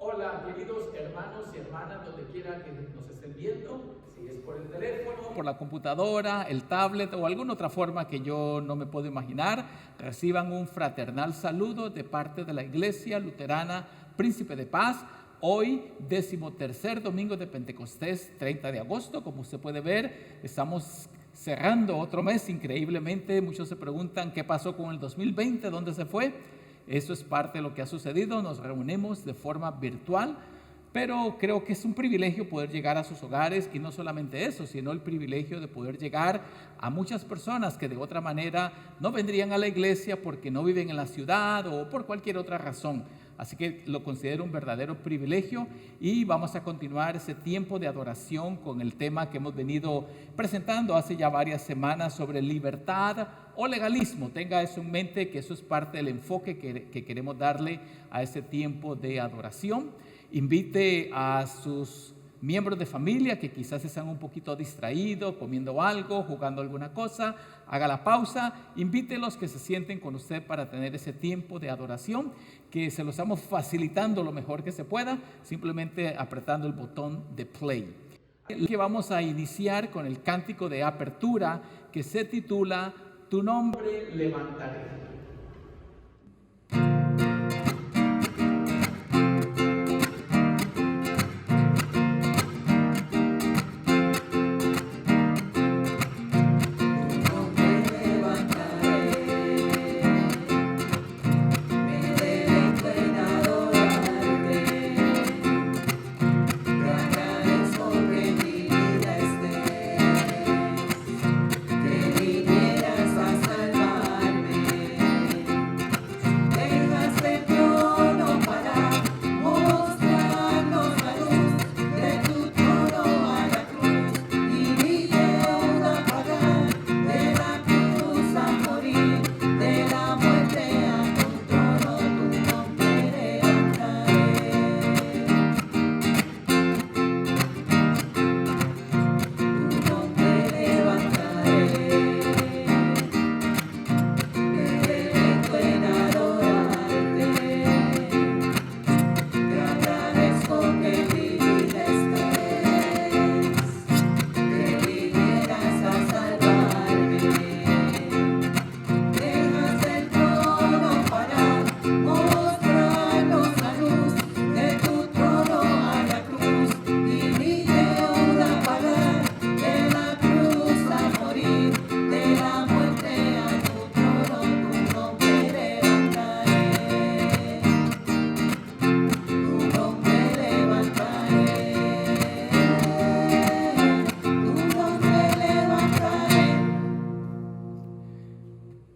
Hola, queridos hermanos y hermanas, donde quiera que nos estén viendo, si es por el teléfono, por la computadora, el tablet o alguna otra forma que yo no me puedo imaginar, reciban un fraternal saludo de parte de la Iglesia Luterana Príncipe de Paz. Hoy, 13º domingo de Pentecostés, 30 de agosto, como usted puede ver, estamos cerrando otro mes increíblemente. Muchos se preguntan qué pasó con el 2020, dónde se fue. Eso es parte de lo que ha sucedido. Nos reunimos de forma virtual, pero creo que es un privilegio poder llegar a sus hogares, y no solamente eso, sino el privilegio de poder llegar a muchas personas que de otra manera no vendrían a la iglesia porque no viven en la ciudad o por cualquier otra razón. Así que lo considero un verdadero privilegio, y vamos a continuar ese tiempo de adoración con el tema que hemos venido presentando hace ya varias semanas sobre libertad o legalismo. Tenga eso en mente, que eso es parte del enfoque que queremos darle a ese tiempo de adoración. Invite a sus miembros de familia que quizás están un poquito distraídos, comiendo algo, jugando alguna cosa. Haga la pausa, invítelos que se sienten con usted para tener ese tiempo de adoración, que se lo estamos facilitando lo mejor que se pueda, simplemente apretando el botón de play. Que vamos a iniciar con el cántico de apertura que se titula Tu nombre levantaré.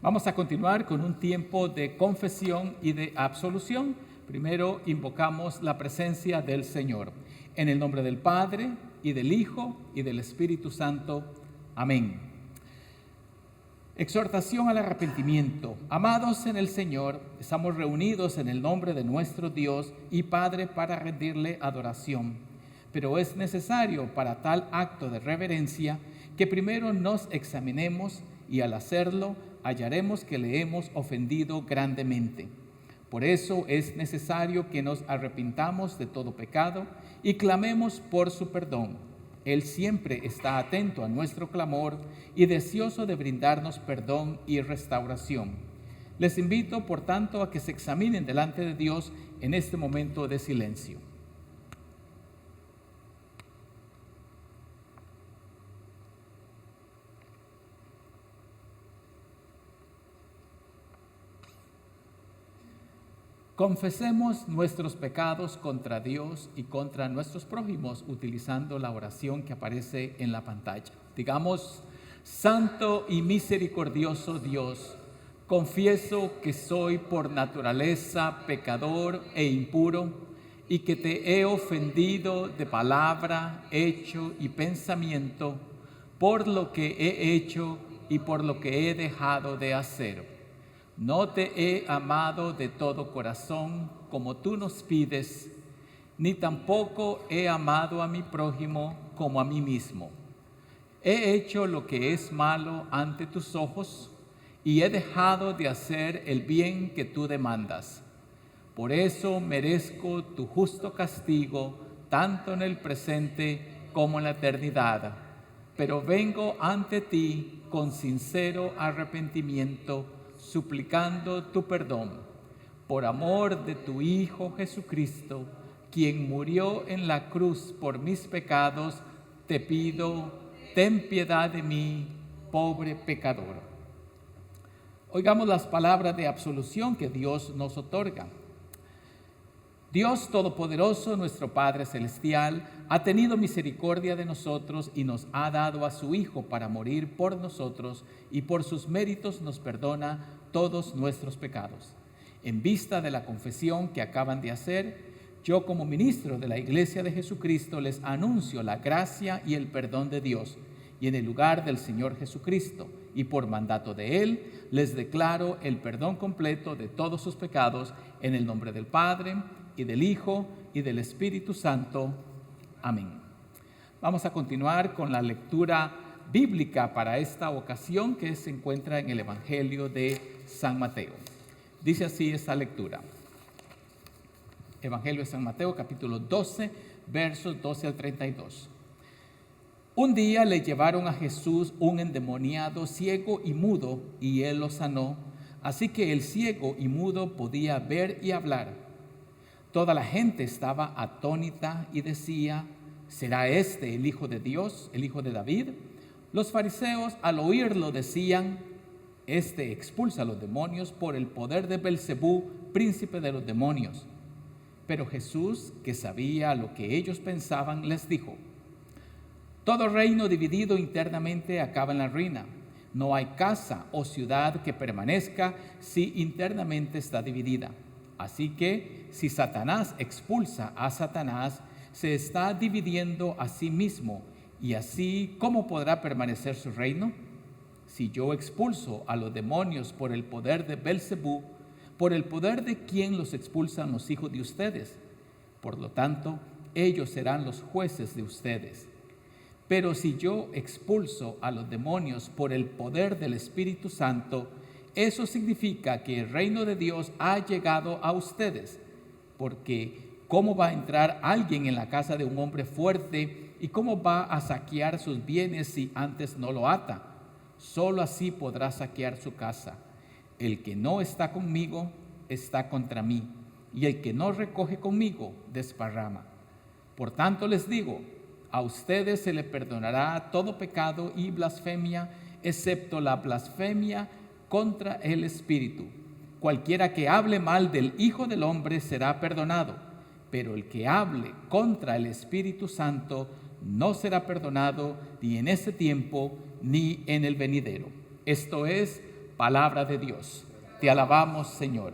Vamos a continuar con un tiempo de confesión y de absolución. Primero invocamos la presencia del Señor. En el nombre del Padre, y del Hijo, y del Espíritu Santo. Amén. Exhortación al arrepentimiento. Amados en el Señor, estamos reunidos en el nombre de nuestro Dios y Padre para rendirle adoración. Pero es necesario para tal acto de reverencia que primero nos examinemos, y al hacerlo hallaremos que le hemos ofendido grandemente. Por eso es necesario que nos arrepintamos de todo pecado y clamemos por su perdón. Él siempre está atento a nuestro clamor y deseoso de brindarnos perdón y restauración. Les invito, por tanto, a que se examinen delante de Dios en este momento de silencio. Confesemos nuestros pecados contra Dios y contra nuestros prójimos utilizando la oración que aparece en la pantalla. Digamos: Santo y misericordioso Dios, confieso que soy por naturaleza pecador e impuro, y que te he ofendido de palabra, hecho y pensamiento, por lo que he hecho y por lo que he dejado de hacer. No te he amado de todo corazón como tú nos pides, ni tampoco he amado a mi prójimo como a mí mismo. He hecho lo que es malo ante tus ojos y he dejado de hacer el bien que tú demandas. Por eso merezco tu justo castigo, tanto en el presente como en la eternidad. Pero vengo ante ti con sincero arrepentimiento, suplicando tu perdón. Por amor de tu Hijo Jesucristo, quien murió en la cruz por mis pecados, te pido, ten piedad de mí, pobre pecador. Oigamos las palabras de absolución que Dios nos otorga. Dios Todopoderoso, nuestro Padre Celestial, ha tenido misericordia de nosotros y nos ha dado a su Hijo para morir por nosotros, y por sus méritos nos perdona todos nuestros pecados. En vista de la confesión que acaban de hacer, yo como ministro de la Iglesia de Jesucristo les anuncio la gracia y el perdón de Dios, y en el lugar del Señor Jesucristo, y por mandato de Él, les declaro el perdón completo de todos sus pecados, en el nombre del Padre, y del Hijo, y del Espíritu Santo. Amén. Vamos a continuar con la lectura bíblica para esta ocasión, que se encuentra en el Evangelio de San Mateo. Dice así esta lectura. Evangelio de San Mateo, capítulo 12, versos 12 al 32. Un día le llevaron a Jesús un endemoniado ciego y mudo, y él lo sanó, así que el ciego y mudo podía ver y hablar. Toda la gente estaba atónita y decía: ¿será este el Hijo de Dios, el Hijo de David? Los fariseos al oírlo decían: este expulsa a los demonios por el poder de Belcebú, príncipe de los demonios. Pero Jesús, que sabía lo que ellos pensaban, les dijo: todo reino dividido internamente acaba en la ruina. No hay casa o ciudad que permanezca si internamente está dividida. Así que si Satanás expulsa a Satanás, se está dividiendo a sí mismo, y así, ¿cómo podrá permanecer su reino? Si yo expulso a los demonios por el poder de Belcebú, ¿por el poder de quién los expulsan los hijos de ustedes? Por lo tanto, ellos serán los jueces de ustedes. Pero si yo expulso a los demonios por el poder del Espíritu Santo, eso significa que el reino de Dios ha llegado a ustedes. Porque ¿cómo va a entrar alguien en la casa de un hombre fuerte y cómo va a saquear sus bienes si antes no lo ata? Solo así podrá saquear su casa. El que no está conmigo está contra mí, y el que no recoge conmigo desparrama. Por tanto les digo, a ustedes se le perdonará todo pecado y blasfemia, excepto la blasfemia contra el Espíritu. Cualquiera que hable mal del Hijo del Hombre será perdonado, pero el que hable contra el Espíritu Santo no será perdonado ni en este tiempo ni en el venidero. Esto es palabra de Dios. Te alabamos, Señor.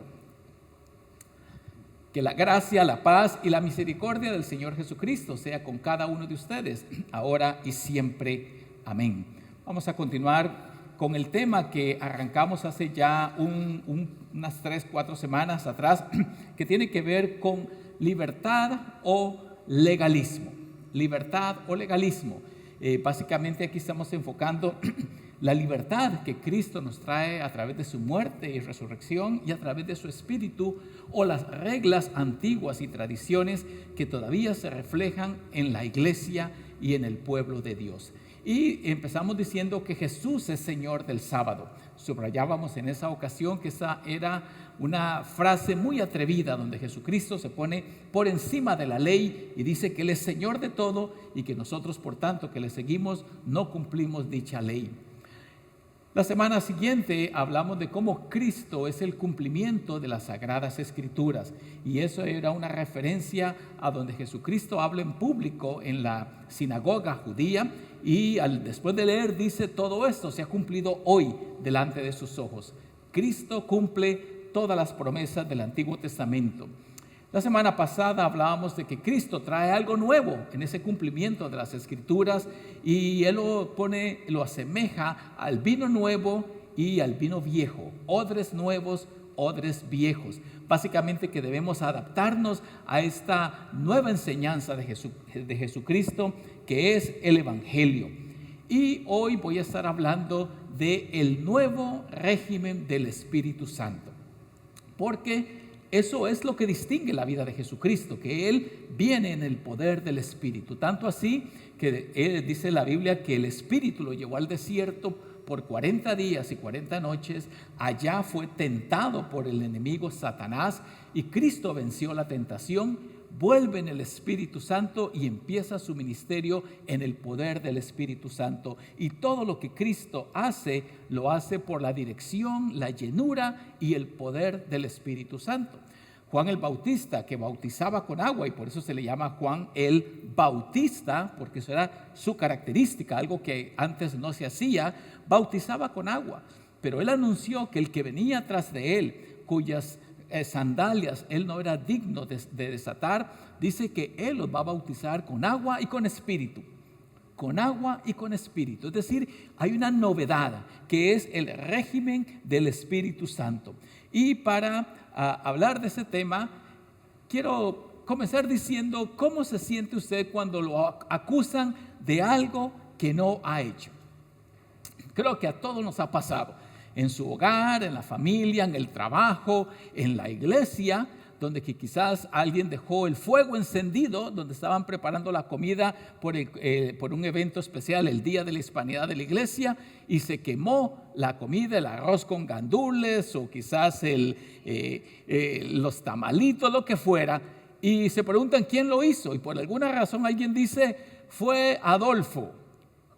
Que la gracia, la paz y la misericordia del Señor Jesucristo sea con cada uno de ustedes, ahora y siempre. Amén. Vamos a continuar con el tema que arrancamos hace ya unas 3-4 semanas atrás, que tiene que ver con libertad o legalismo. Libertad o legalismo. Básicamente aquí estamos enfocando la libertad que Cristo nos trae a través de su muerte y resurrección y a través de su Espíritu, o las reglas antiguas y tradiciones que todavía se reflejan en la iglesia y en el pueblo de Dios. Y empezamos diciendo que Jesús es Señor del sábado. Subrayábamos en esa ocasión que esa era una frase muy atrevida, donde Jesucristo se pone por encima de la ley y dice que Él es Señor de todo y que nosotros, por tanto, que le seguimos, no cumplimos dicha ley. La semana siguiente hablamos de cómo Cristo es el cumplimiento de las Sagradas Escrituras, y eso era una referencia a donde Jesucristo habla en público en la sinagoga judía, y después de leer dice: todo esto se ha cumplido hoy delante de sus ojos. Cristo cumple todas las promesas del Antiguo Testamento. La semana pasada hablábamos de que Cristo trae algo nuevo en ese cumplimiento de las Escrituras, y Él lo asemeja al vino nuevo y al vino viejo, odres nuevos, odres viejos. Básicamente que debemos adaptarnos a esta nueva enseñanza de Jesucristo, que es el Evangelio. Y hoy voy a estar hablando del nuevo régimen del Espíritu Santo, porque Eso es lo que distingue la vida de Jesucristo, que Él viene en el poder del Espíritu. Tanto así que dice la Biblia que el Espíritu lo llevó al desierto por 40 días y 40 noches. Allá fue tentado por el enemigo Satanás y Cristo venció la tentación. Vuelve en el Espíritu Santo y empieza su ministerio en el poder del Espíritu Santo. Y todo lo que Cristo hace, lo hace por la dirección, la llenura y el poder del Espíritu Santo. Juan el Bautista, que bautizaba con agua, y por eso se le llama Juan el Bautista, porque eso era su característica, algo que antes no se hacía, bautizaba con agua. Pero él anunció que el que venía tras de él, cuyas sandalias él no era digno de desatar, dice que él los va a bautizar con agua y con espíritu. Con agua y con espíritu. Es decir, hay una novedad que es el régimen del Espíritu Santo. Y para hablar de ese tema, quiero comenzar diciendo cómo se siente usted cuando lo acusan de algo que no ha hecho. Creo que a todos nos ha pasado, en su hogar, en la familia, en el trabajo, en la iglesia, donde que quizás alguien dejó el fuego encendido, donde estaban preparando la comida por un evento especial, el Día de la Hispanidad de la iglesia, y se quemó la comida, el arroz con gandules o quizás los tamalitos, lo que fuera, y se preguntan quién lo hizo, y por alguna razón alguien dice, fue Adolfo.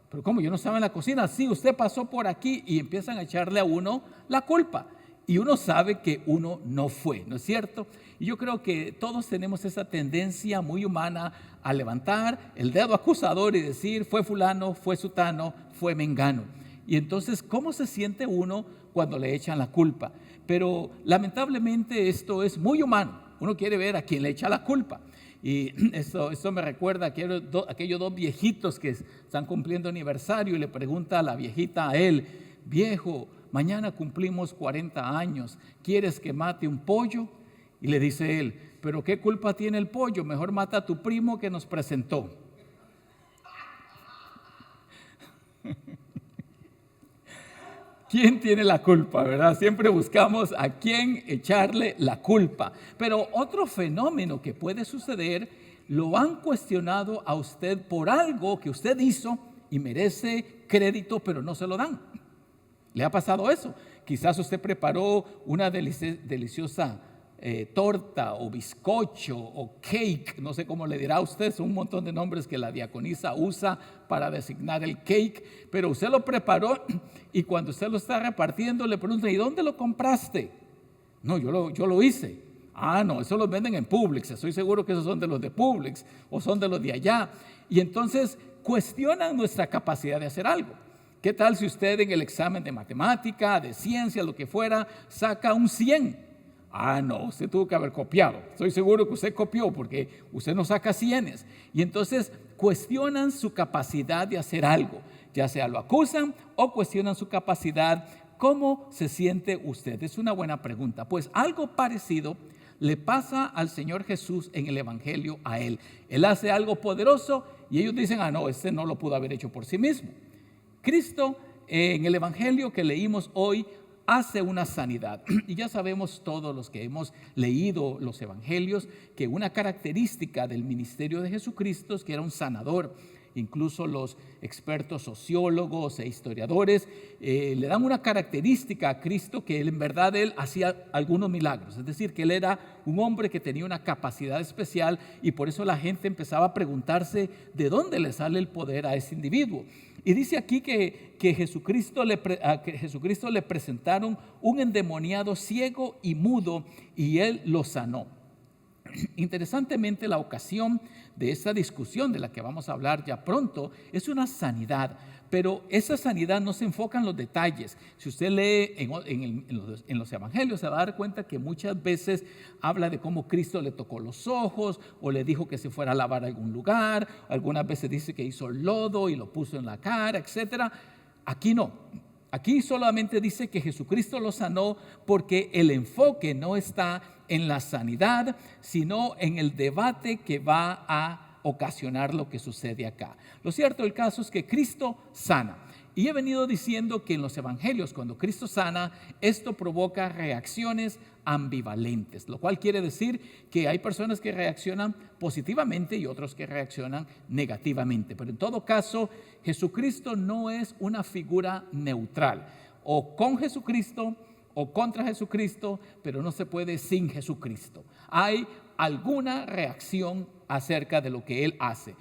Pero ¿cómo? Yo no estaba en la cocina. Sí, usted pasó por aquí, y empiezan a echarle a uno la culpa. Y uno sabe que uno no fue, ¿no es cierto? Y yo creo que todos tenemos esa tendencia muy humana a levantar el dedo acusador y decir, fue fulano, fue sutano, fue mengano. Y entonces, ¿cómo se siente uno cuando le echan la culpa? Pero lamentablemente esto es muy humano. Uno quiere ver a quién le echa la culpa. Y esto me recuerda a aquellos dos viejitos que están cumpliendo aniversario y le pregunta a la viejita a él, viejo, mañana cumplimos 40 años, ¿quieres que mate un pollo? Y le dice él, pero ¿qué culpa tiene el pollo? Mejor mata a tu primo que nos presentó. ¿Quién tiene la culpa, verdad? Siempre buscamos a quién echarle la culpa. Pero otro fenómeno que puede suceder, lo han cuestionado a usted por algo que usted hizo y merece crédito, pero no se lo dan. ¿Le ha pasado eso? Quizás usted preparó una deliciosa torta o bizcocho o cake, no sé cómo le dirá a usted, son un montón de nombres que la diaconisa usa para designar el cake, pero usted lo preparó y cuando usted lo está repartiendo le pregunta, ¿y dónde lo compraste? No, yo lo hice. Ah, no, eso los venden en Publix, estoy seguro que esos son de los de Publix o son de los de allá. Y entonces cuestionan nuestra capacidad de hacer algo. ¿Qué tal si usted en el examen de matemática, de ciencia, lo que fuera, saca un 100? Ah, no, usted tuvo que haber copiado. Estoy seguro que usted copió porque usted no saca 100. Y entonces cuestionan su capacidad de hacer algo. Ya sea lo acusan o cuestionan su capacidad. ¿Cómo se siente usted? Es una buena pregunta. Pues algo parecido le pasa al Señor Jesús en el Evangelio a Él. Él hace algo poderoso y ellos dicen, ah, no, este no lo pudo haber hecho por sí mismo. Cristo en el Evangelio que leímos hoy hace una sanidad. Y ya sabemos todos los que hemos leído los evangelios que una característica del ministerio de Jesucristo es que era un sanador. Incluso los expertos sociólogos e historiadores le dan una característica a Cristo que en verdad él hacía algunos milagros. Es decir, que él era un hombre que tenía una capacidad especial y por eso la gente empezaba a preguntarse de dónde le sale el poder a ese individuo. Y dice aquí que a Jesucristo le presentaron un endemoniado ciego y mudo y él lo sanó. Interesantemente, la ocasión de esta discusión de la que vamos a hablar ya pronto es una sanidad, pero esa sanidad no se enfoca en los detalles. Si usted lee en los evangelios se va a dar cuenta que muchas veces habla de cómo Cristo le tocó los ojos o le dijo que se fuera a lavar a algún lugar, algunas veces dice que hizo lodo y lo puso en la cara, etc. Aquí no. Aquí solamente dice que Jesucristo lo sanó porque el enfoque no está en la sanidad, sino en el debate que va a ocasionar lo que sucede acá. Lo cierto del caso es que Cristo sana. Y he venido diciendo que en los evangelios, cuando Cristo sana, esto provoca reacciones ambivalentes, lo cual quiere decir que hay personas que reaccionan positivamente y otros que reaccionan negativamente. Pero en todo caso, Jesucristo no es una figura neutral, o con Jesucristo o contra Jesucristo, pero no se puede sin Jesucristo. Hay alguna reacción acerca de lo que Él hace.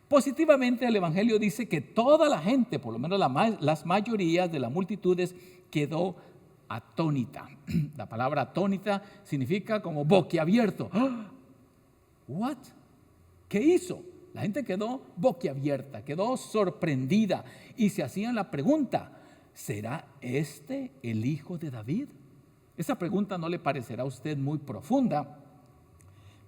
Positivamente, el Evangelio dice que toda la gente, por lo menos las mayorías de las multitudes, quedó atónita. La palabra atónita significa como boquiabierto. ¿What? ¿Qué hizo? La gente quedó boquiabierta, quedó sorprendida y se hacían la pregunta: ¿será este el hijo de David? Esa pregunta no le parecerá a usted muy profunda,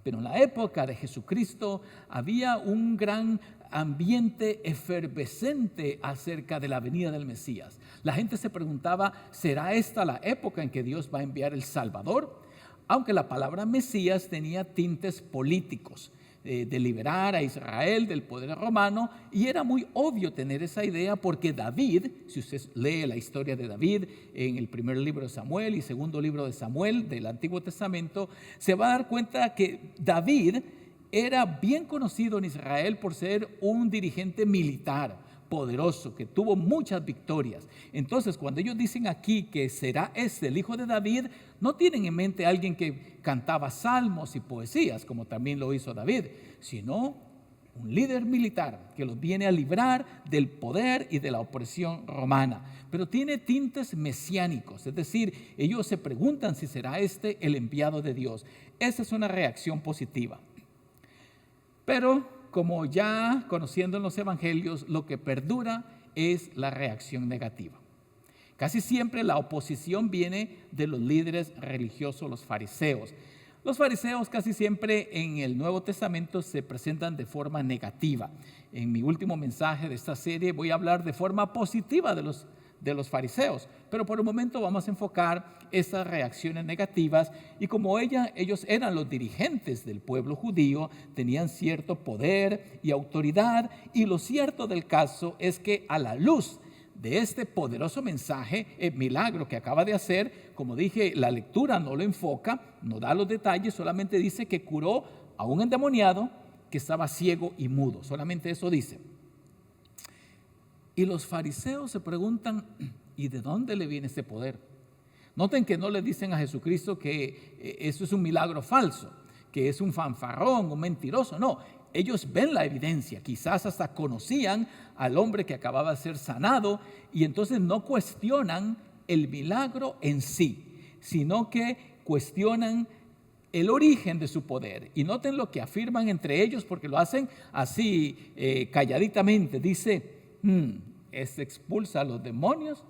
pero en la época de Jesucristo había un gran ambiente efervescente acerca de la venida del Mesías. La gente se preguntaba: ¿será esta la época en que Dios va a enviar el Salvador? Aunque la palabra Mesías tenía tintes políticos, de liberar a Israel del poder romano, y era muy obvio tener esa idea porque David, si usted lee la historia de David en el primer libro de Samuel y segundo libro de Samuel del Antiguo Testamento, se va a dar cuenta que David era bien conocido en Israel por ser un dirigente militar poderoso, que tuvo muchas victorias. Entonces, cuando ellos dicen aquí que será este el hijo de David, no tienen en mente a alguien que cantaba salmos y poesías, como también lo hizo David, sino un líder militar que los viene a librar del poder y de la opresión romana. Pero tiene tintes mesiánicos, es decir, ellos se preguntan si será este el enviado de Dios. Esa es una reacción positiva. Pero como ya conociendo en los evangelios, lo que perdura es la reacción negativa. Casi siempre la oposición viene de los líderes religiosos, los fariseos. Los fariseos casi siempre en el Nuevo Testamento se presentan de forma negativa. En mi último mensaje de esta serie voy a hablar de forma positiva de los fariseos, pero por el momento vamos a enfocar esas reacciones negativas, y como ellos eran los dirigentes del pueblo judío, tenían cierto poder y autoridad, y lo cierto del caso es que a la luz de este poderoso mensaje, el milagro que acaba de hacer, como dije, la lectura no lo enfoca, no da los detalles, solamente dice que curó a un endemoniado que estaba ciego y mudo, solamente eso dice. Y los fariseos se preguntan: ¿y de dónde le viene ese poder? Noten que no le dicen a Jesucristo que eso es un milagro falso, que es un fanfarrón, un mentiroso. No, ellos ven la evidencia, quizás hasta conocían al hombre que acababa de ser sanado, y entonces no cuestionan el milagro en sí, sino que cuestionan el origen de su poder. Y noten lo que afirman entre ellos, porque lo hacen así calladitamente. Dice: se expulsa a los demonios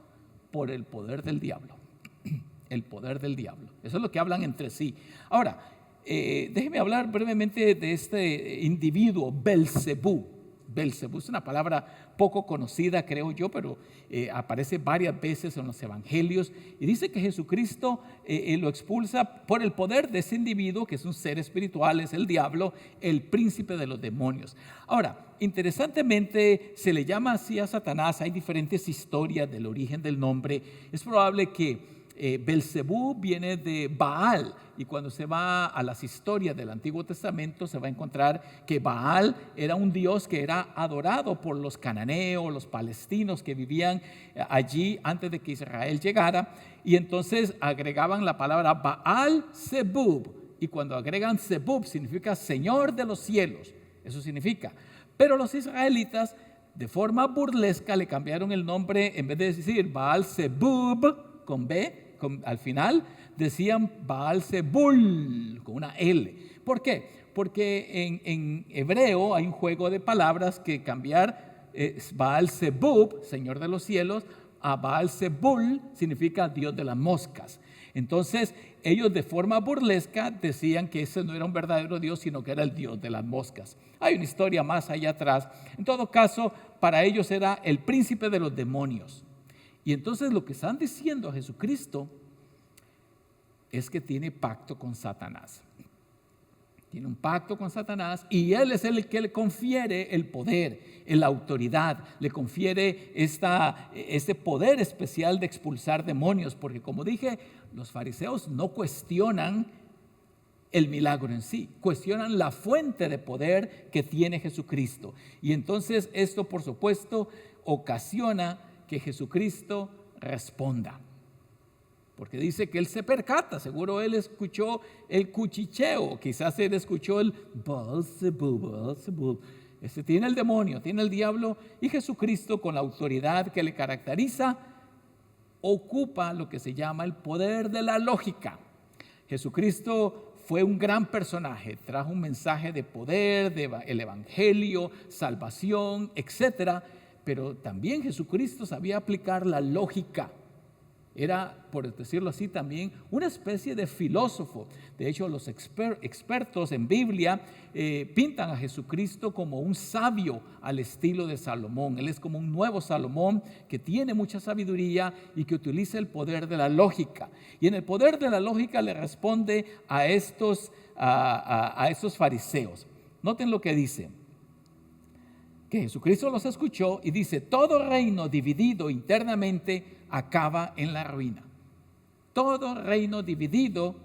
por el poder del diablo. El poder del diablo. Eso es lo que hablan entre sí. Ahora, déjeme hablar brevemente de este individuo, Belcebú. Belcebú es una palabra poco conocida, creo yo, pero aparece varias veces en los evangelios, y dice que Jesucristo lo expulsa por el poder de ese individuo, que es un ser espiritual, es el diablo, el príncipe de los demonios. Ahora, interesantemente, se le llama así a Satanás. Hay diferentes historias del origen del nombre. Es probable que Belcebú viene de Baal, y cuando se va a las historias del Antiguo Testamento se va a encontrar que Baal era un dios que era adorado por los cananeos, los palestinos que vivían allí antes de que Israel llegara, y entonces agregaban la palabra Baal Zebub, y cuando agregan Zebub significa Señor de los cielos, eso significa. Pero los israelitas de forma burlesca le cambiaron el nombre. En vez de decir Baal Zebub con B al final, decían Baal Zebul con una L. ¿Por qué? Porque en hebreo hay un juego de palabras que cambiar Baal Zebub, Señor de los cielos, a Baal Zebul significa Dios de las moscas. Entonces ellos de forma burlesca decían que ese no era un verdadero Dios, sino que era el Dios de las moscas. Hay una historia más allá atrás. En todo caso, para ellos era el príncipe de los demonios. Y entonces lo que están diciendo a Jesucristo es que tiene pacto con Satanás. tiene un pacto con Satanás y él es el que le confiere el poder, la autoridad, le confiere este poder especial de expulsar demonios, porque como dije, los fariseos no cuestionan el milagro en sí, cuestionan la fuente de poder que tiene Jesucristo. Y entonces esto, por supuesto, ocasiona que Jesucristo responda. Porque dice que él se percata, seguro él escuchó el cuchicheo, quizás él escuchó el Beelzebub. Tiene el demonio, tiene el diablo, y Jesucristo, con la autoridad que le caracteriza, ocupa lo que se llama el poder de la lógica. Jesucristo fue un gran personaje, trajo un mensaje de poder, el evangelio, salvación, etcétera, pero también Jesucristo sabía aplicar la lógica. Era, por decirlo así, también una especie de filósofo. De hecho, los expertos en Biblia pintan a Jesucristo como un sabio al estilo de Salomón. Él es como un nuevo Salomón que tiene mucha sabiduría y que utiliza el poder de la lógica. Y en el poder de la lógica le responde a estos fariseos. Noten lo que dice. Que Jesucristo los escuchó y dice: todo reino dividido internamente acaba en la ruina. Todo reino dividido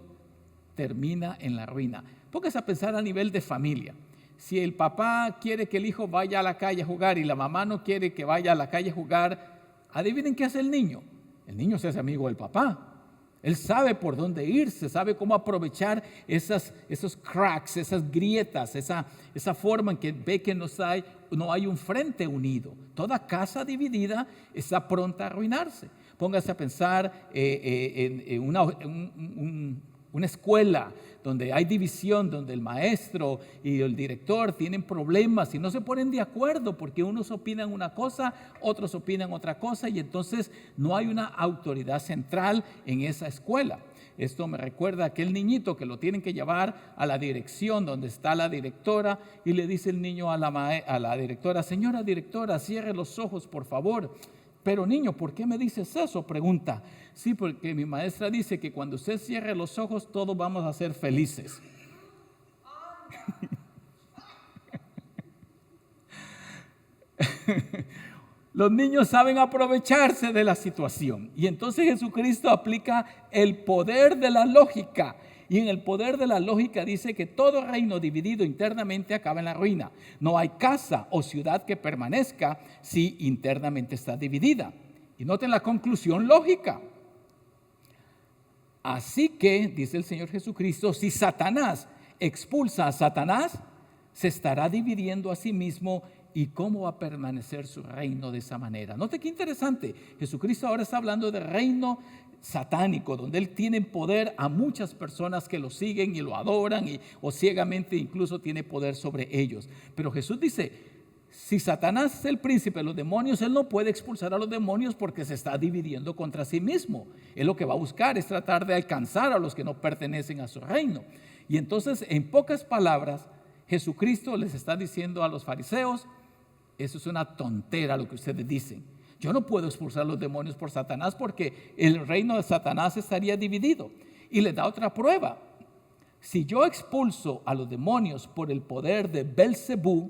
termina en la ruina. Póngase a pensar a nivel de familia. Si el papá quiere que el hijo vaya a la calle a jugar y la mamá no quiere que vaya a la calle a jugar, adivinen qué hace el niño. El niño se hace amigo del papá. Él sabe por dónde irse, sabe cómo aprovechar esos cracks, esas grietas, esa forma en que ve que no hay un frente unido. Toda casa dividida está pronta a arruinarse. Póngase a pensar en una escuela donde hay división, donde el maestro y el director tienen problemas y no se ponen de acuerdo porque unos opinan una cosa, otros opinan otra cosa, y entonces no hay una autoridad central en esa escuela. Esto me recuerda a aquel niñito que lo tienen que llevar a la dirección donde está la directora y le dice el niño a la directora: señora directora, cierre los ojos por favor. Pero niño, ¿por qué me dices eso?, pregunta. Sí, porque mi maestra dice que cuando usted cierre los ojos todos vamos a ser felices. Los niños saben aprovecharse de la situación. Y entonces Jesucristo aplica el poder de la lógica. Y en el poder de la lógica dice que todo reino dividido internamente acaba en la ruina. No hay casa o ciudad que permanezca si internamente está dividida. Y noten la conclusión lógica. Así que, dice el Señor Jesucristo, si Satanás expulsa a Satanás, se estará dividiendo a sí mismo. ¿Y cómo va a permanecer su reino de esa manera? Note qué interesante. Jesucristo ahora está hablando de reino satánico, donde él tiene poder a muchas personas que lo siguen y lo adoran o ciegamente incluso tiene poder sobre ellos. Pero Jesús dice: si Satanás es el príncipe de los demonios, él no puede expulsar a los demonios porque se está dividiendo contra sí mismo. Él lo que va a buscar es tratar de alcanzar a los que no pertenecen a su reino. Y entonces, en pocas palabras, Jesucristo les está diciendo a los fariseos: eso es una tontera lo que ustedes dicen. Yo no puedo expulsar los demonios por Satanás porque el reino de Satanás estaría dividido. Y les da otra prueba. Si yo expulso a los demonios por el poder de Beelzebú,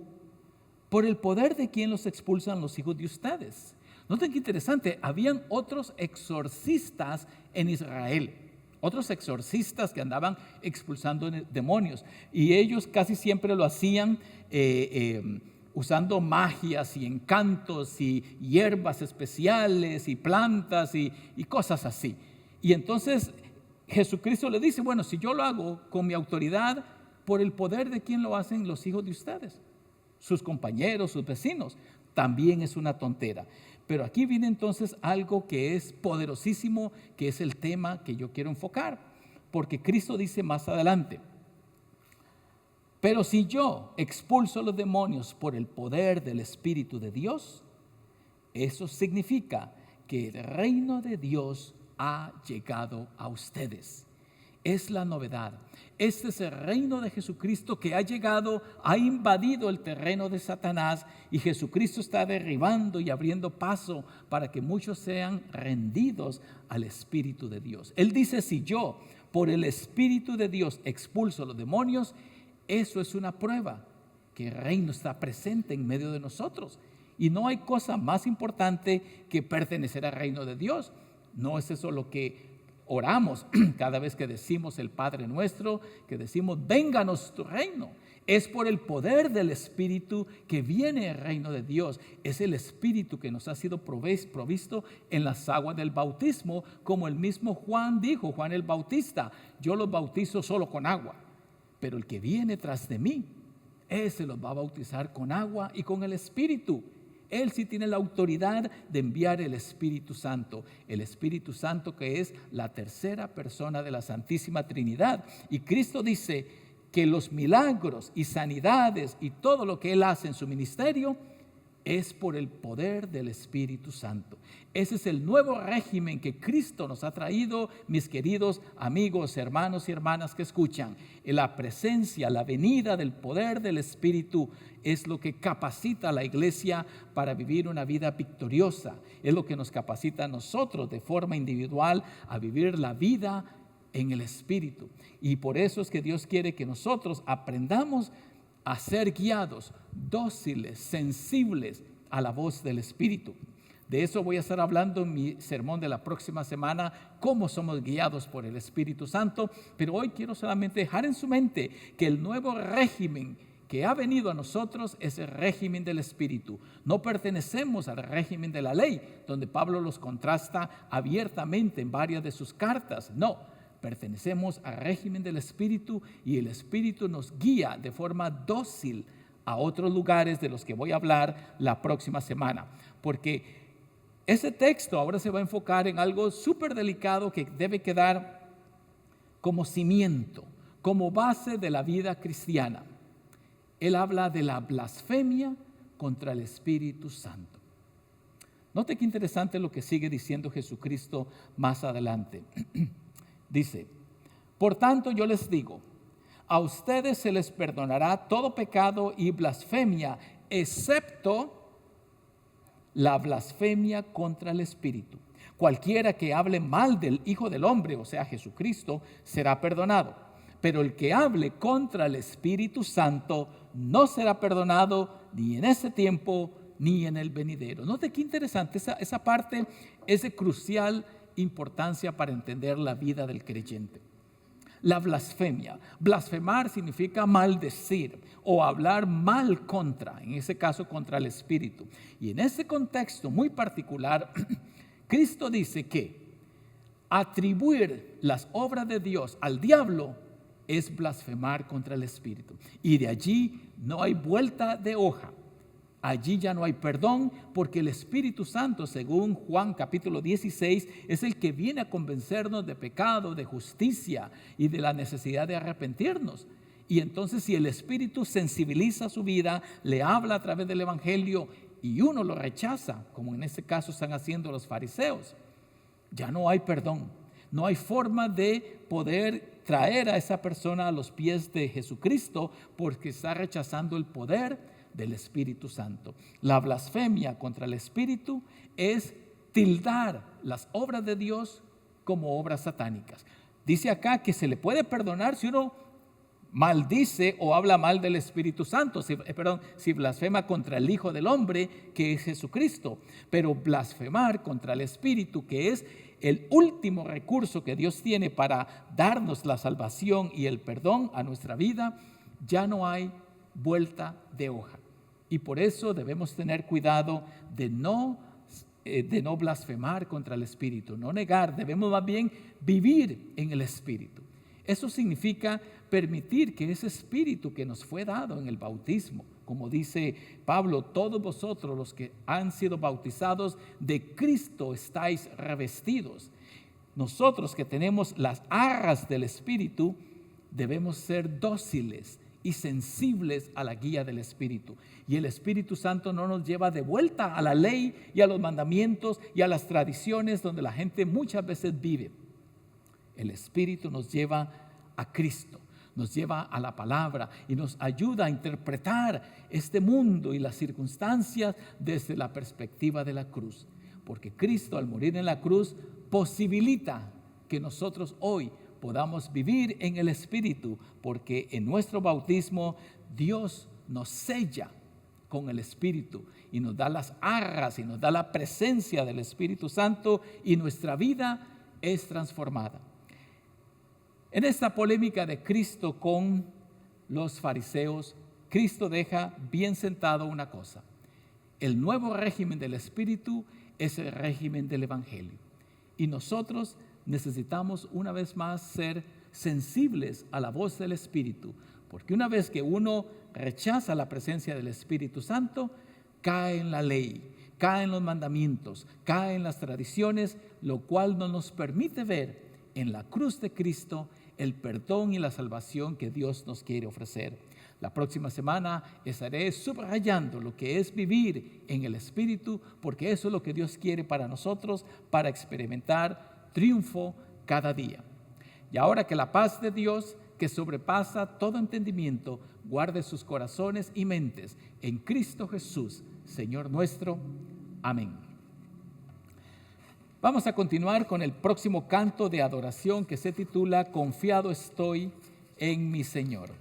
¿por el poder de quién los expulsan los hijos de ustedes? Noten qué interesante, habían otros exorcistas en Israel, otros exorcistas que andaban expulsando demonios, y ellos casi siempre lo hacían usando magias y encantos y hierbas especiales y plantas y cosas así. Y entonces Jesucristo le dice: bueno, si yo lo hago con mi autoridad, ¿por el poder de quién lo hacen los hijos de ustedes? Sus compañeros, sus vecinos. También es una tontera. Pero aquí viene entonces algo que es poderosísimo, que es el tema que yo quiero enfocar. Porque Cristo dice más adelante: pero si yo expulso a los demonios por el poder del Espíritu de Dios, eso significa que el reino de Dios ha llegado a ustedes. Es la novedad. Este es el reino de Jesucristo que ha llegado, ha invadido el terreno de Satanás, y Jesucristo está derribando y abriendo paso para que muchos sean rendidos al Espíritu de Dios. Él dice: si yo por el Espíritu de Dios expulso a los demonios, eso es una prueba que el reino está presente en medio de nosotros. Y no hay cosa más importante que pertenecer al reino de Dios. No es eso lo que oramos cada vez que decimos el Padre Nuestro, que decimos, vénganos tu reino. Es por el poder del Espíritu que viene el reino de Dios. Es el Espíritu que nos ha sido provisto en las aguas del bautismo, como el mismo Juan dijo, Juan el Bautista, yo los bautizo solo con agua, pero el que viene tras de mí, ese los va a bautizar con agua y con el Espíritu. Él sí tiene la autoridad de enviar el Espíritu Santo que es la tercera persona de la Santísima Trinidad. Y Cristo dice que los milagros y sanidades y todo lo que Él hace en su ministerio es por el poder del Espíritu Santo. Ese es el nuevo régimen que Cristo nos ha traído, mis queridos amigos, hermanos y hermanas que escuchan. La presencia, la venida del poder del Espíritu es lo que capacita a la iglesia para vivir una vida victoriosa. Es lo que nos capacita a nosotros de forma individual a vivir la vida en el Espíritu. Y por eso es que Dios quiere que nosotros aprendamos a ser guiados, dóciles, sensibles a la voz del Espíritu. De eso voy a estar hablando en mi sermón de la próxima semana, cómo somos guiados por el Espíritu Santo. Pero hoy quiero solamente dejar en su mente que el nuevo régimen que ha venido a nosotros es el régimen del Espíritu. No pertenecemos al régimen de la ley, donde Pablo los contrasta abiertamente en varias de sus cartas. No, pertenecemos al régimen del Espíritu y el Espíritu nos guía de forma dócil a otros lugares de los que voy a hablar la próxima semana. Porque ese texto ahora se va a enfocar en algo súper delicado que debe quedar como cimiento, como base de la vida cristiana. Él habla de la blasfemia contra el Espíritu Santo. Note qué interesante lo que sigue diciendo Jesucristo más adelante. Dice, por tanto yo les digo, a ustedes se les perdonará todo pecado y blasfemia, excepto la blasfemia contra el Espíritu. Cualquiera que hable mal del Hijo del Hombre, o sea, Jesucristo, será perdonado. Pero el que hable contra el Espíritu Santo no será perdonado ni en ese tiempo ni en el venidero. Note qué interesante, esa parte es de crucial importancia para entender la vida del creyente. La blasfemia. Blasfemar significa maldecir o hablar mal contra, en ese caso contra el Espíritu. Y en ese contexto muy particular, Cristo dice que atribuir las obras de Dios al diablo es blasfemar contra el Espíritu. Y de allí no hay vuelta de hoja. Allí ya no hay perdón, porque el Espíritu Santo, según Juan capítulo 16, es el que viene a convencernos de pecado, de justicia y de la necesidad de arrepentirnos. Y entonces si el Espíritu sensibiliza su vida, le habla a través del Evangelio y uno lo rechaza, como en este caso están haciendo los fariseos, ya no hay perdón. No hay forma de poder traer a esa persona a los pies de Jesucristo porque está rechazando el poder del Espíritu Santo. La blasfemia contra el Espíritu es tildar las obras de Dios como obras satánicas. Dice acá que se le puede perdonar si uno maldice o habla mal del Espíritu Santo, si blasfema contra el Hijo del Hombre, que es Jesucristo. Pero blasfemar contra el Espíritu, que es el último recurso que Dios tiene para darnos la salvación y el perdón a nuestra vida, ya no hay vuelta de hoja. Y por eso debemos tener cuidado de no blasfemar contra el Espíritu, no negar, debemos más bien vivir en el Espíritu. Eso significa permitir que ese Espíritu que nos fue dado en el bautismo, como dice Pablo, todos vosotros los que han sido bautizados de Cristo estáis revestidos. Nosotros que tenemos las arras del Espíritu debemos ser dóciles y sensibles a la guía del Espíritu. Y el Espíritu Santo no nos lleva de vuelta a la ley y a los mandamientos y a las tradiciones donde la gente muchas veces vive. El Espíritu nos lleva a Cristo, nos lleva a la palabra y nos ayuda a interpretar este mundo y las circunstancias desde la perspectiva de la cruz. Porque Cristo, al morir en la cruz, posibilita que nosotros hoy podamos vivir en el Espíritu, porque en nuestro bautismo Dios nos sella con el Espíritu y nos da las arras y nos da la presencia del Espíritu Santo y nuestra vida es transformada. En esta polémica de Cristo con los fariseos, Cristo deja bien sentado una cosa: el nuevo régimen del Espíritu es el régimen del Evangelio. Y nosotros necesitamos una vez más ser sensibles a la voz del Espíritu, porque una vez que uno rechaza la presencia del Espíritu Santo, cae en la ley, cae en los mandamientos, cae en las tradiciones, lo cual no nos permite ver en la cruz de Cristo el perdón y la salvación que Dios nos quiere ofrecer. La próxima semana estaré subrayando lo que es vivir en el Espíritu, porque eso es lo que Dios quiere para nosotros, para experimentar triunfo cada día. Y ahora que la paz de Dios, que sobrepasa todo entendimiento, guarde sus corazones y mentes en Cristo Jesús, Señor nuestro. Amén. Vamos a continuar con el próximo canto de adoración que se titula Confiado estoy en mi Señor.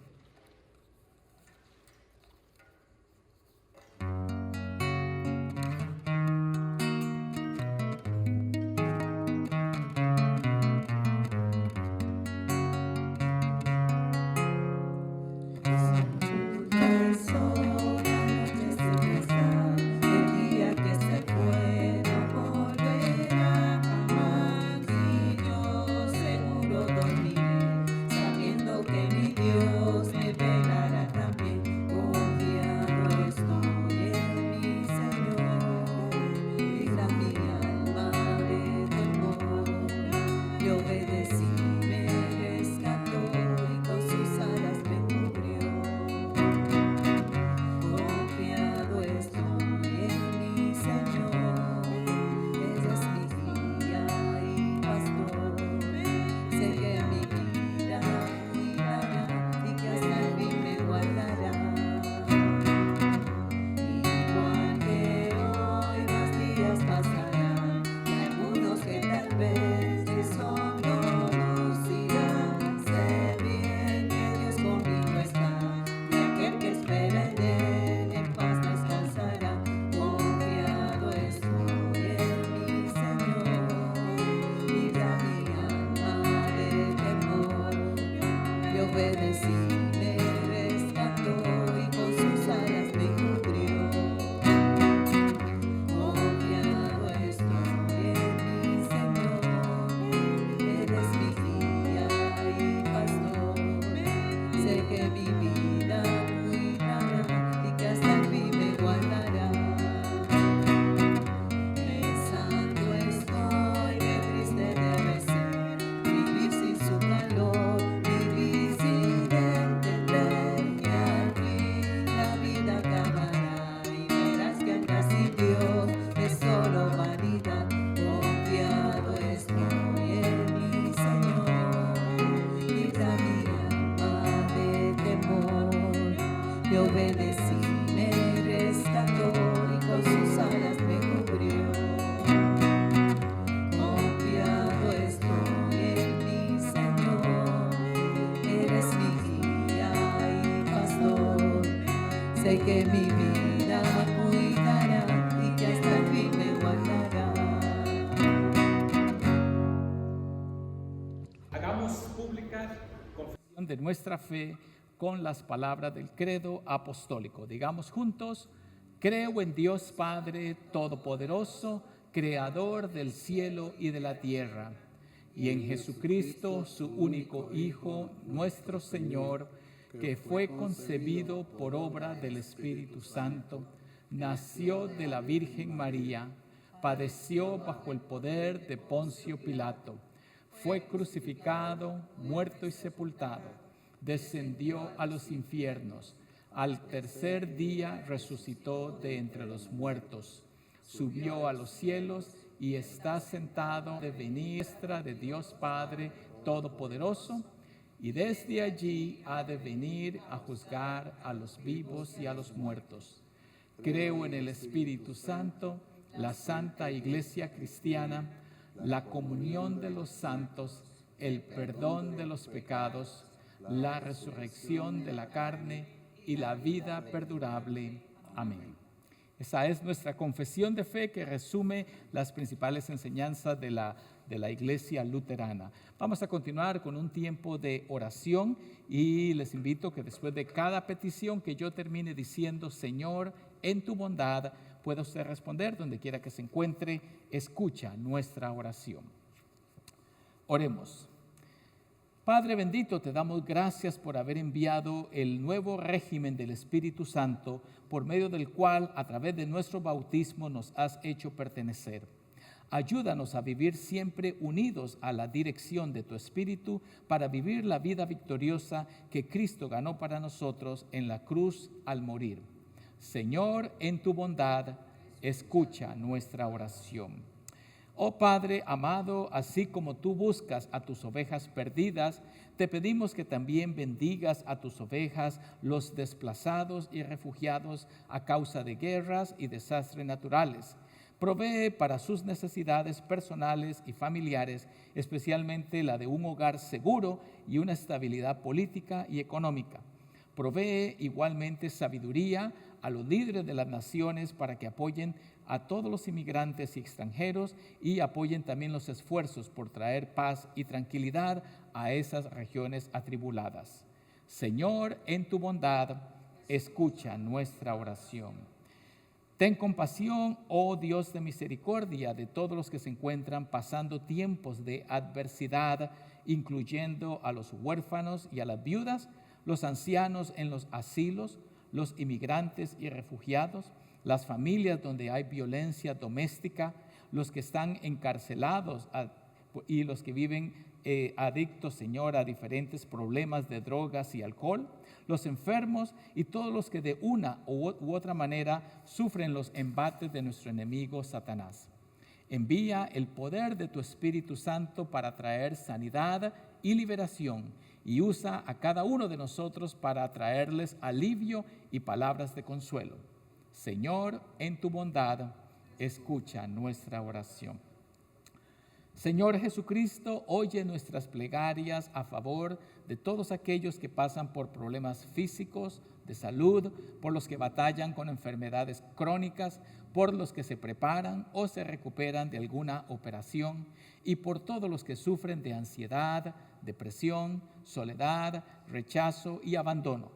Sé que mi vida cuidará y que hasta el fin me guardará. Hagamos pública confesión de nuestra fe con las palabras del credo apostólico. Digamos juntos: creo en Dios Padre Todopoderoso, Creador del cielo y de la tierra, y en Jesucristo, su único Hijo, nuestro Señor, que fue concebido por obra del Espíritu Santo, nació de la Virgen María, padeció bajo el poder de Poncio Pilato, fue crucificado, muerto y sepultado, descendió a los infiernos, al tercer día resucitó de entre los muertos, subió a los cielos y está sentado de diestra de Dios Padre Todopoderoso, y desde allí ha de venir a juzgar a los vivos y a los muertos. Creo en el Espíritu Santo, la Santa Iglesia Cristiana, la comunión de los santos, el perdón de los pecados, la resurrección de la carne y la vida perdurable. Amén. Esa es nuestra confesión de fe que resume las principales enseñanzas de la Iglesia Luterana. Vamos a continuar con un tiempo de oración y les invito que después de cada petición que yo termine diciendo, Señor, en tu bondad, pueda usted responder donde quiera que se encuentre. Escucha nuestra oración. Oremos. Padre bendito, te damos gracias por haber enviado el nuevo régimen del Espíritu Santo, por medio del cual, a través de nuestro bautismo, nos has hecho pertenecer. Ayúdanos a vivir siempre unidos a la dirección de tu Espíritu para vivir la vida victoriosa que Cristo ganó para nosotros en la cruz al morir. Señor, en tu bondad, escucha nuestra oración. Oh Padre amado, así como tú buscas a tus ovejas perdidas, te pedimos que también bendigas a tus ovejas, los desplazados y refugiados a causa de guerras y desastres naturales. Provee para sus necesidades personales y familiares, especialmente la de un hogar seguro y una estabilidad política y económica. Provee igualmente sabiduría a los líderes de las naciones para que apoyen a todos los inmigrantes y extranjeros y apoyen también los esfuerzos por traer paz y tranquilidad a esas regiones atribuladas. Señor, en tu bondad, escucha nuestra oración. Ten compasión, oh Dios de misericordia, de todos los que se encuentran pasando tiempos de adversidad, incluyendo a los huérfanos y a las viudas, los ancianos en los asilos, los inmigrantes y refugiados, las familias donde hay violencia doméstica, los que están encarcelados y los que viven adictos, Señor, a diferentes problemas de drogas y alcohol, los enfermos y todos los que de una u otra manera sufren los embates de nuestro enemigo Satanás. Envía el poder de tu Espíritu Santo para traer sanidad y liberación y usa a cada uno de nosotros para traerles alivio y palabras de consuelo. Señor, en tu bondad, escucha nuestra oración. Señor Jesucristo, oye nuestras plegarias a favor de todos aquellos que pasan por problemas físicos, de salud, por los que batallan con enfermedades crónicas, por los que se preparan o se recuperan de alguna operación y por todos los que sufren de ansiedad, depresión, soledad, rechazo y abandono.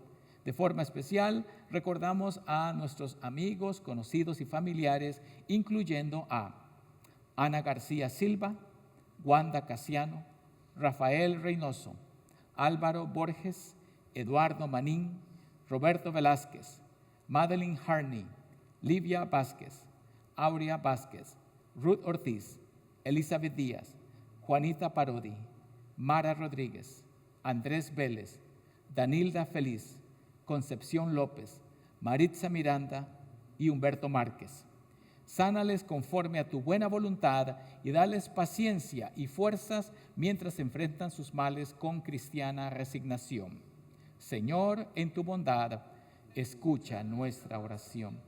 De forma especial, recordamos a nuestros amigos, conocidos y familiares, incluyendo a Ana García Silva, Wanda Casiano, Rafael Reynoso, Álvaro Borges, Eduardo Manín, Roberto Velázquez, Madeline Harney, Livia Vázquez, Aurea Vázquez, Ruth Ortiz, Elizabeth Díaz, Juanita Parodi, Mara Rodríguez, Andrés Vélez, Danilda Feliz, Concepción López, Maritza Miranda y Humberto Márquez. Sánales conforme a tu buena voluntad y dales paciencia y fuerzas mientras enfrentan sus males con cristiana resignación. Señor, en tu bondad, escucha nuestra oración.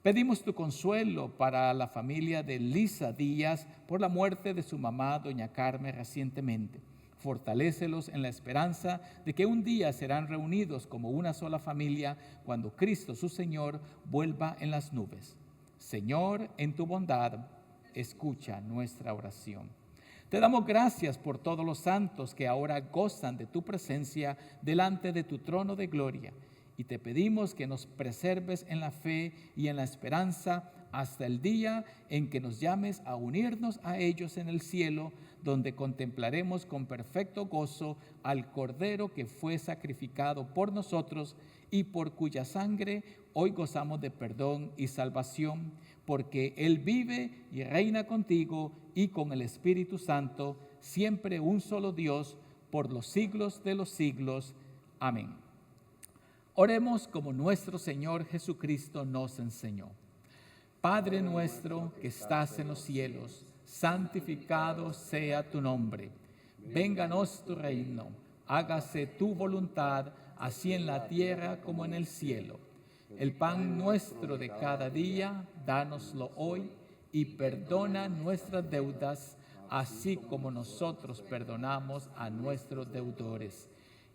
Pedimos tu consuelo para la familia de Lisa Díaz por la muerte de su mamá, doña Carmen, recientemente. Fortalécelos en la esperanza de que un día serán reunidos como una sola familia cuando Cristo, su Señor, vuelva en las nubes. Señor, en tu bondad, escucha nuestra oración. Te damos gracias por todos los santos que ahora gozan de tu presencia delante de tu trono de gloria. Y te pedimos que nos preserves en la fe y en la esperanza hasta el día en que nos llames a unirnos a ellos en el cielo, donde contemplaremos con perfecto gozo al Cordero que fue sacrificado por nosotros y por cuya sangre hoy gozamos de perdón y salvación, porque Él vive y reina contigo y con el Espíritu Santo, siempre un solo Dios, por los siglos de los siglos. Amén. Oremos como nuestro Señor Jesucristo nos enseñó. Padre nuestro que estás en los cielos, santificado sea tu nombre. Vénganos tu reino, hágase tu voluntad, así en la tierra como en el cielo. El pan nuestro de cada día, dánoslo hoy, y perdona nuestras deudas, así como nosotros perdonamos a nuestros deudores.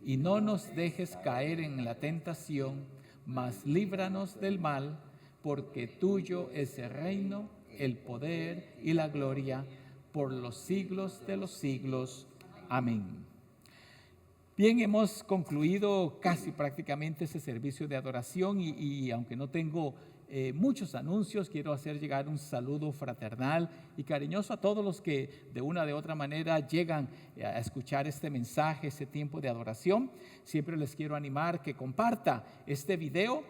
Y no nos dejes caer en la tentación, mas líbranos del mal, porque tuyo es el reino, el poder y la gloria, por los siglos de los siglos. Amén. Bien, hemos concluido casi prácticamente ese servicio de adoración y aunque no tengo muchos anuncios, quiero hacer llegar un saludo fraternal y cariñoso a todos los que de una de otra manera llegan a escuchar este mensaje, este tiempo de adoración. Siempre les quiero animar que comparta este video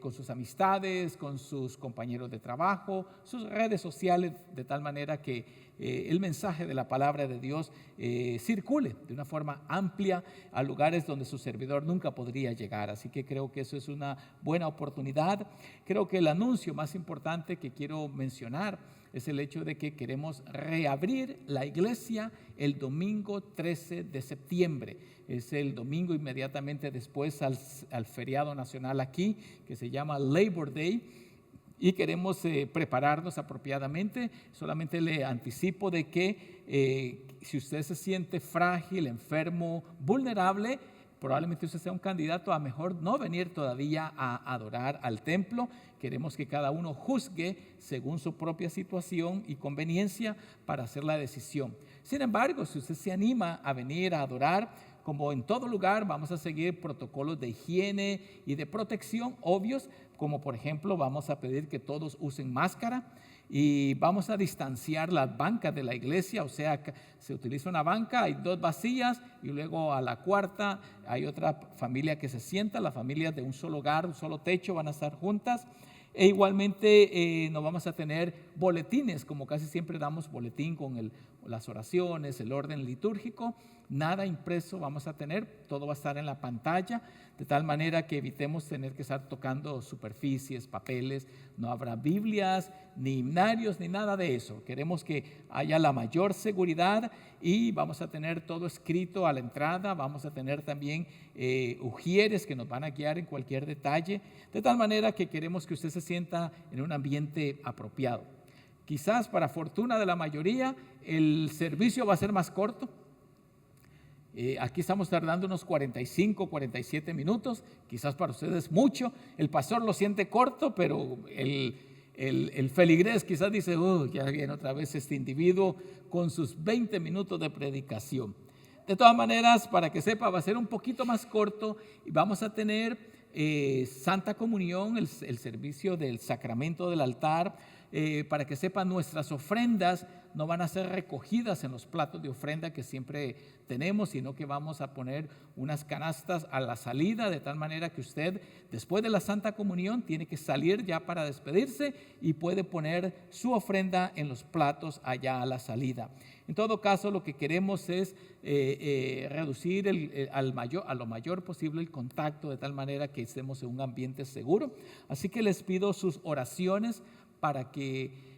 con sus amistades, con sus compañeros de trabajo, sus redes sociales, de tal manera que el mensaje de la palabra de Dios circule de una forma amplia a lugares donde su servidor nunca podría llegar. Así que creo que eso es una buena oportunidad. Creo que el anuncio más importante que quiero mencionar es el hecho de que queremos reabrir la iglesia el domingo 13 de septiembre. Es el domingo inmediatamente después al feriado nacional aquí, que se llama Labor Day, y queremos prepararnos apropiadamente. Solamente le anticipo de que si usted se siente frágil, enfermo, vulnerable, probablemente usted sea un candidato a mejor no venir todavía a adorar al templo. Queremos que cada uno juzgue según su propia situación y conveniencia para hacer la decisión. Sin embargo, si usted se anima a venir a adorar, como en todo lugar, vamos a seguir protocolos de higiene y de protección obvios, como por ejemplo vamos a pedir que todos usen máscara y vamos a distanciar las bancas de la iglesia. O sea, se utiliza una banca, hay 2 vacías y luego a la cuarta hay otra familia que se sienta. Las familias de un solo hogar, un solo techo van a estar juntas. E igualmente no vamos a tener boletines, como casi siempre damos boletín con las oraciones, el orden litúrgico. Nada impreso vamos a tener, todo va a estar en la pantalla, de tal manera que evitemos tener que estar tocando superficies, papeles. No habrá Biblias, ni himnarios, ni nada de eso. Queremos que haya la mayor seguridad y vamos a tener todo escrito a la entrada. Vamos a tener también ujieres que nos van a guiar en cualquier detalle, de tal manera que queremos que usted se sienta en un ambiente apropiado. Quizás para fortuna de la mayoría el servicio va a ser más corto. Aquí estamos tardando unos 45, 47 minutos, quizás para ustedes mucho. El pastor lo siente corto, pero el feligrés quizás dice, ya viene otra vez este individuo con sus 20 minutos de predicación. De todas maneras, para que sepa, va a ser un poquito más corto y vamos a tener Santa Comunión, el servicio del sacramento del altar. Para que sepan, nuestras ofrendas no van a ser recogidas en los platos de ofrenda que siempre tenemos, sino que vamos a poner unas canastas a la salida, de tal manera que usted, después de la Santa Comunión, tiene que salir ya para despedirse y puede poner su ofrenda en los platos allá a la salida. En todo caso, lo que queremos es reducir a lo mayor posible el contacto, de tal manera que estemos en un ambiente seguro. Así que les pido sus oraciones para que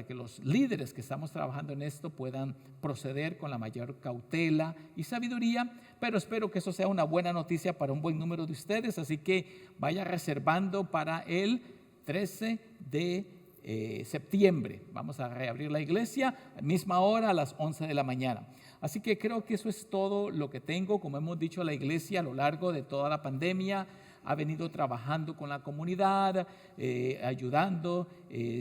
los líderes que estamos trabajando en esto puedan proceder con la mayor cautela y sabiduría, pero espero que eso sea una buena noticia para un buen número de ustedes. Así que vaya reservando para el 13 de septiembre. Vamos a reabrir la iglesia a la misma hora, a las 11 de la mañana. Así que creo que eso es todo lo que tengo. Como hemos dicho, la iglesia a lo largo de toda la pandemia ha venido trabajando con la comunidad, ayudando,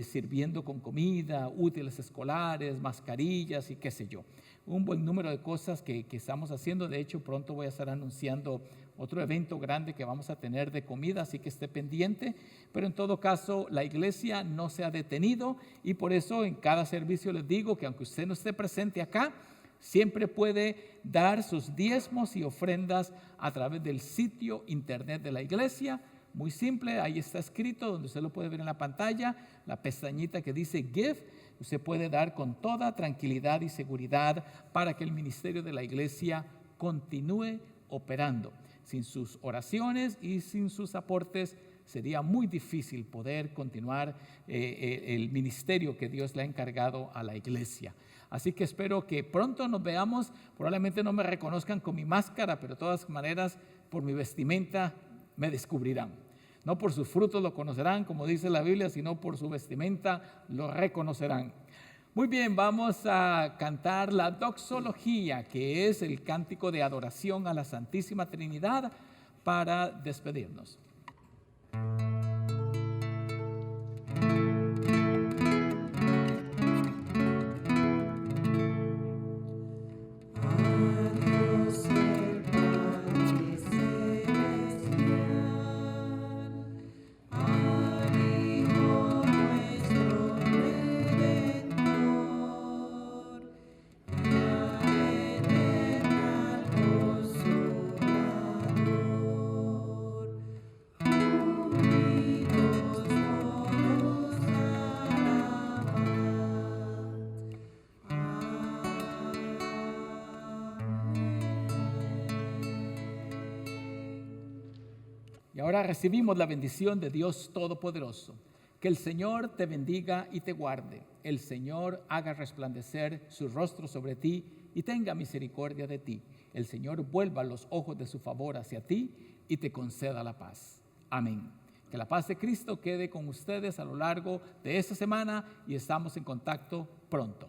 sirviendo con comida, útiles escolares, mascarillas y qué sé yo. Un buen número de cosas que estamos haciendo. De hecho, pronto voy a estar anunciando otro evento grande que vamos a tener de comida, así que esté pendiente. Pero en todo caso, la iglesia no se ha detenido y por eso en cada servicio les digo que aunque usted no esté presente acá, siempre puede dar sus diezmos y ofrendas a través del sitio internet de la iglesia. Muy simple, ahí está escrito, donde usted lo puede ver en la pantalla, la pestañita que dice Give. Usted puede dar con toda tranquilidad y seguridad para que el ministerio de la iglesia continúe operando. Sin sus oraciones y sin sus aportes sería muy difícil poder continuar el ministerio que Dios le ha encargado a la iglesia. Así que espero que pronto nos veamos. Probablemente no me reconozcan con mi máscara, pero de todas maneras por mi vestimenta me descubrirán. No por sus frutos lo conocerán, como dice la Biblia, sino por su vestimenta lo reconocerán. Muy bien, vamos a cantar la doxología, que es el cántico de adoración a la Santísima Trinidad, para despedirnos. Y ahora recibimos la bendición de Dios Todopoderoso. Que el Señor te bendiga y te guarde. El Señor haga resplandecer su rostro sobre ti y tenga misericordia de ti. El Señor vuelva los ojos de su favor hacia ti y te conceda la paz. Amén. Que la paz de Cristo quede con ustedes a lo largo de esta semana y estamos en contacto pronto.